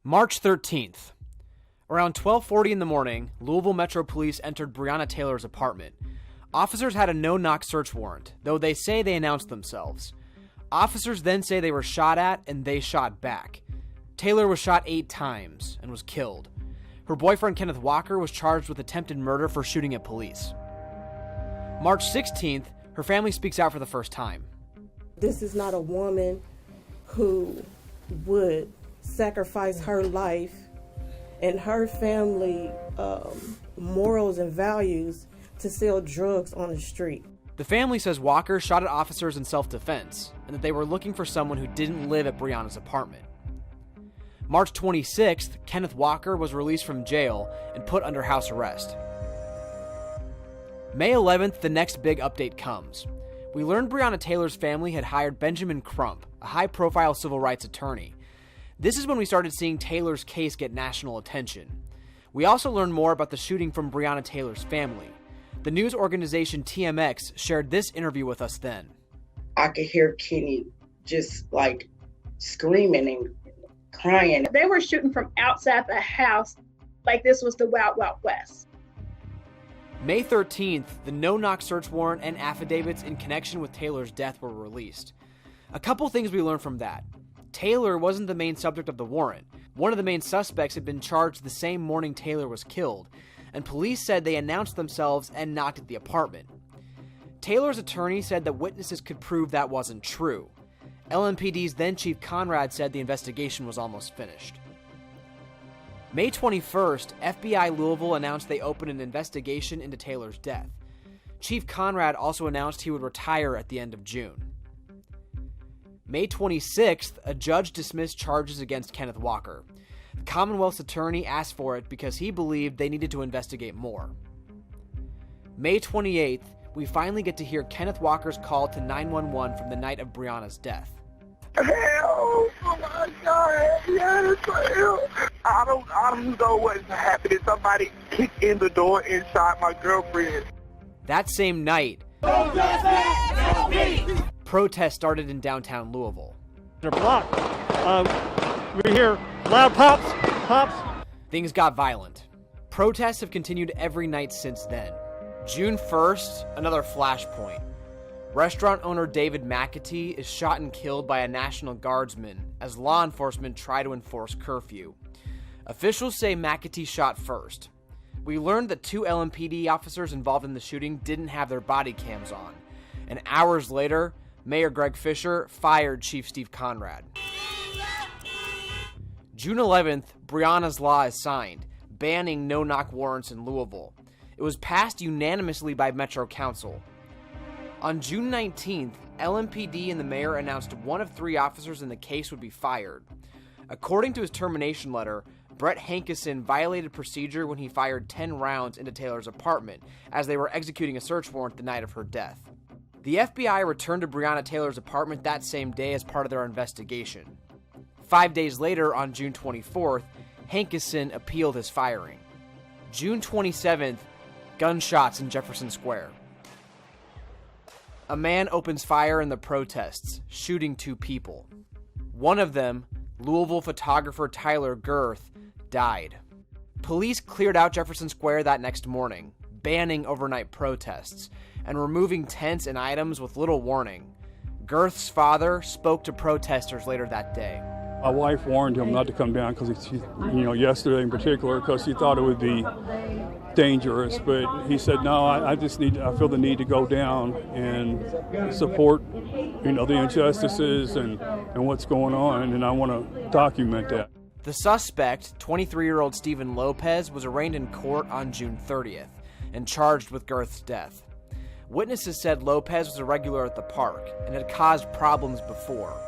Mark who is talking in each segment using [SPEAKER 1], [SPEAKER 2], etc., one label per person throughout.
[SPEAKER 1] March 13th. Around 12:40 in the morning, Louisville Metro Police entered Breonna Taylor's apartment. Officers had a no-knock search warrant, though they say they announced themselves. Officers then say they were shot at, and they shot back. Taylor was shot 8 times and was killed. Her boyfriend, Kenneth Walker, was charged with attempted murder for shooting at police. March 16th, her family speaks out for the first time.
[SPEAKER 2] This is not a woman who would sacrifice her life and her family morals and values to sell drugs on the street.
[SPEAKER 1] The family says Walker shot at officers in self-defense and that they were looking for someone who didn't live at Breonna's apartment. March 26th, Kenneth Walker was released from jail and put under house arrest. May 11th, the next big update comes. We learned Breonna Taylor's family had hired Benjamin Crump, a high-profile civil rights attorney. This is when we started seeing Taylor's case get national attention. We also learned more about the shooting from Breonna Taylor's family. The news organization TMX shared this interview with us then.
[SPEAKER 3] I could hear Kenny just like screaming and crying.
[SPEAKER 4] They were shooting from outside the house like this was the Wild Wild West.
[SPEAKER 1] May 13th, the no-knock search warrant and affidavits in connection with Taylor's death were released. A couple things we learned from that. Taylor wasn't the main subject of the warrant. One of the main suspects had been charged the same morning Taylor was killed, and police said they announced themselves and knocked at the apartment. Taylor's attorney said that witnesses could prove that wasn't true. LMPD's then Chief Conrad said the investigation was almost finished. May 21st, FBI Louisville announced they opened an investigation into Taylor's death. Chief Conrad also announced he would retire at the end of June. May 26th, a judge dismissed charges against Kenneth Walker. The Commonwealth's attorney asked for it because he believed they needed to investigate more. May 28th, we finally get to hear Kenneth Walker's call to 911 from the night of Breonna's death.
[SPEAKER 5] Help! Oh my God! Yes, help! I don't know what's happening. Somebody kicked in the door and shot my girlfriend.
[SPEAKER 1] That same night, protests started in downtown Louisville.
[SPEAKER 6] They're blocked. We hear loud pops.
[SPEAKER 1] Things got violent. Protests have continued every night since then. June 1st, another flashpoint. Restaurant owner David McAtee is shot and killed by a National Guardsman as law enforcement try to enforce curfew. Officials say McAtee shot first. We learned that 2 LMPD officers involved in the shooting didn't have their body cams on. And hours later, Mayor Greg Fisher fired Chief Steve Conrad. June 11th, Breonna's law is signed, banning no-knock warrants in Louisville. It was passed unanimously by Metro Council. On June 19th, LMPD and the mayor announced 1 of 3 officers in the case would be fired. According to his termination letter, Brett Hankison violated procedure when he fired 10 rounds into Taylor's apartment as they were executing a search warrant the night of her death. The FBI returned to Breonna Taylor's apartment that same day as part of their investigation. 5 days later, on June 24th, Hankison appealed his firing. June 27th, gunshots in Jefferson Square. A man opens fire in the protests, shooting 2 people. One of them, Louisville photographer Tyler Girth, died. Police cleared out Jefferson Square that next morning, banning overnight protests, and removing tents and items with little warning. Girth's father spoke to protesters later that day.
[SPEAKER 7] My wife warned him not to come down because yesterday in particular, because she thought it would be dangerous. But he said, no, I feel the need to go down and support, the injustices and what's going on, and I want to document that.
[SPEAKER 1] The suspect, 23-year-old Stephen Lopez, was arraigned in court on June 30th and charged with Girth's death. Witnesses said Lopez was a regular at the park and had caused problems before.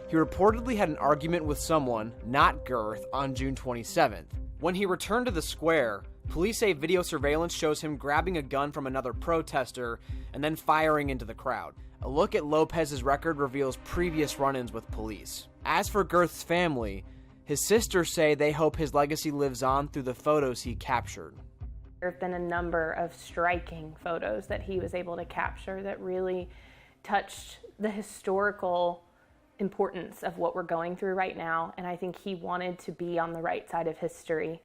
[SPEAKER 1] He reportedly had an argument with someone, not Girth, on June 27th. When he returned to the square, police say video surveillance shows him grabbing a gun from another protester and then firing into the crowd. A look at Lopez's record reveals previous run-ins with police. As for Girth's family, his sisters say they hope his legacy lives on through the photos he captured.
[SPEAKER 8] There have been a number of striking photos that he was able to capture that really touched the historical importance of what we're going through right now, and I think he wanted to be on the right side of history.